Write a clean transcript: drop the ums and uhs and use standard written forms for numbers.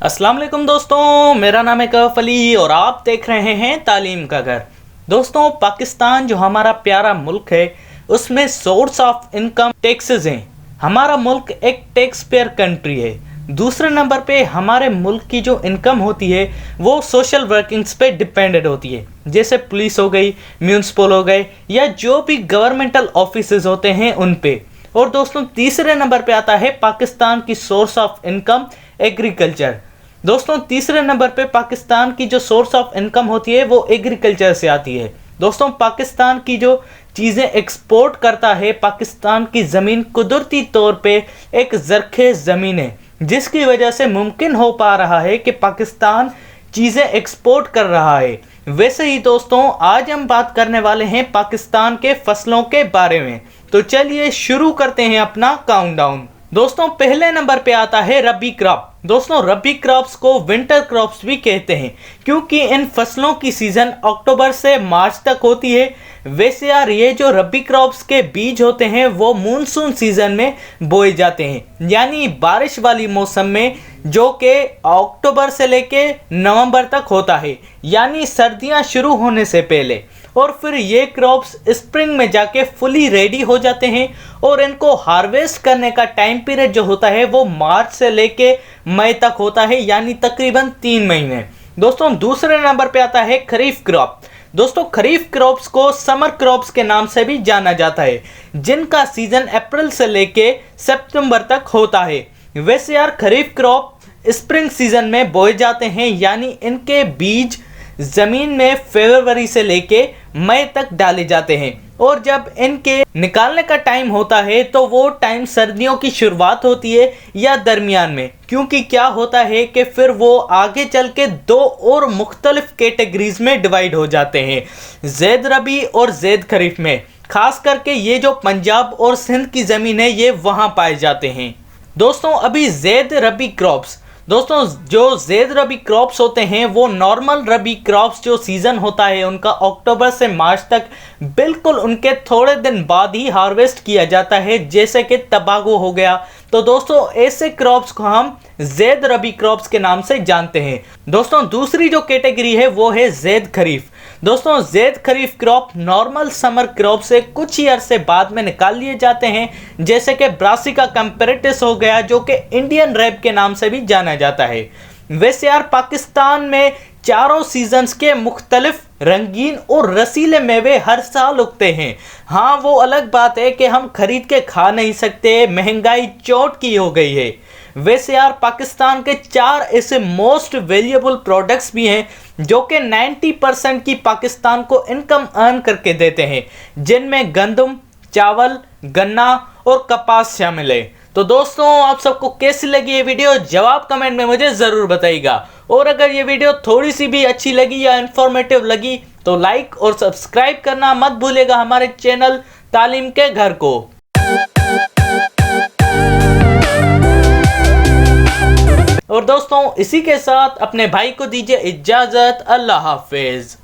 अस्सलाम वालेकुम दोस्तों, मेरा नाम है कैफ अली और आप देख रहे हैं तालीम का घर। दोस्तों, पाकिस्तान जो हमारा प्यारा मुल्क है उसमें सोर्स ऑफ इनकम टैक्सेस हैं। हमारा मुल्क एक टैक्स पेयर कंट्री है। दूसरे नंबर पे हमारे मुल्क की जो इनकम होती है वो सोशल वर्किंग्स पे डिपेंडेंट होती है, जैसे पुलिस हो गई, म्यूनसिपल हो गए या जो भी गवर्नमेंटल ऑफिसेज होते हैं उन पे। और दोस्तों, तीसरे नंबर पे आता है पाकिस्तान की सोर्स ऑफ इनकम एग्रीकल्चर। दोस्तों, तीसरे नंबर पे पाकिस्तान की जो सोर्स ऑफ इनकम होती है वो एग्रीकल्चर से आती है। दोस्तों, पाकिस्तान की जो चीज़ें एक्सपोर्ट करता है, पाकिस्तान की ज़मीन कुदरती तौर पे एक ज़रख़ेज़ ज़मीन है, जिसकी वजह से मुमकिन हो पा रहा है कि पाकिस्तान चीज़ें एक्सपोर्ट कर रहा है। वैसे ही दोस्तों, आज हम बात करने वाले हैं पाकिस्तान के फसलों के बारे में। तो चलिए शुरू करते हैं अपना काउंटडाउन। दोस्तों, पहले नंबर पे आता है रबी क्रॉप। दोस्तों, रबी क्रॉप्स को विंटर क्रॉप्स भी कहते हैं क्योंकि इन फसलों की सीज़न अक्टूबर से मार्च तक होती है। वैसे यार, ये जो रबी क्रॉप्स के बीज होते हैं वो मूनसून सीज़न में बोए जाते हैं, यानी बारिश वाली मौसम में, जो कि अक्टूबर से लेके नवंबर तक होता है, यानी सर्दियां शुरू होने से पहले। और फिर ये क्रॉप्स स्प्रिंग में जाके फुली रेडी हो जाते हैं और इनको हार्वेस्ट करने का टाइम पीरियड जो होता है वो मार्च से लेके मई तक होता है, यानी तकरीबन 3 महीने। दोस्तों, दूसरे नंबर पे आता है खरीफ क्रॉप। दोस्तों, खरीफ क्रॉप्स को समर क्रॉप्स के नाम से भी जाना जाता है, जिनका सीजन अप्रैल से लेके सितंबर तक होता है। वैसे यार, खरीफ क्रॉप स्प्रिंग सीजन में बोए जाते हैं, यानी इनके बीज जमीन में फरवरी से लेके मई तक डाले जाते हैं। और जब इनके निकालने का टाइम होता है तो वो टाइम सर्दियों की शुरुआत होती है या दरमियान में, क्योंकि क्या होता है कि फिर वो आगे चल के 2 और मुख्तलिफ कैटेगरीज में डिवाइड हो जाते हैं, ज़ैद रबी और ज़ैद खरीफ में। खास करके ये जो पंजाब और सिंध की ज़मीन है ये वहाँ पाए जाते हैं। दोस्तों, अभी ज़ैद रबी क्रॉप्स, दोस्तों जो ज़ैद रबी क्रॉप्स होते हैं वो नॉर्मल रबी क्रॉप्स जो सीज़न होता है उनका अक्टूबर से मार्च तक, बिल्कुल उनके थोड़े दिन बाद ही हार्वेस्ट किया जाता है, जैसे कि तंबाकू हो गया। तो दोस्तों, ऐसे क्रॉप्स को हम ज़ैद रबी क्रॉप्स के नाम से जानते हैं। दोस्तों, दूसरी जो कैटेगरी है वो है ज़ैद खरीफ। दोस्तों, ज़ैद खरीफ क्रॉप नॉर्मल समर क्रॉप से कुछ ही अरसे बाद में निकाल लिए जाते हैं, जैसे कि ब्रासिका कंपैरेटिस हो गया, जो कि इंडियन रैप के नाम से भी जाना जाता है। वैसे यार, पाकिस्तान में चारों सीजन्स के मुख्तलिफ रंगीन और रसीले मेवे हर साल उगते हैं। हाँ, वो अलग बात है कि हम खरीद के खा नहीं सकते, महंगाई चोट की हो गई है। वैसे यार, पाकिस्तान के 4 ऐसे मोस्ट वैल्यूएबल प्रोडक्ट्स भी हैं जो कि 90% की पाकिस्तान को इनकम अर्न करके देते हैं, जिनमें गंदम, चावल, गन्ना और कपास शामिल है। तो दोस्तों, आप सबको कैसी लगी ये वीडियो, जवाब कमेंट में मुझे ज़रूर बताइएगा। और अगर ये वीडियो थोड़ी सी भी अच्छी लगी या इन्फॉर्मेटिव लगी तो लाइक और सब्सक्राइब करना मत भूलिएगा हमारे चैनल तालीम के घर को। और दोस्तों, इसी के साथ अपने भाई को दीजिए इजाज़त। अल्लाह हाफिज़।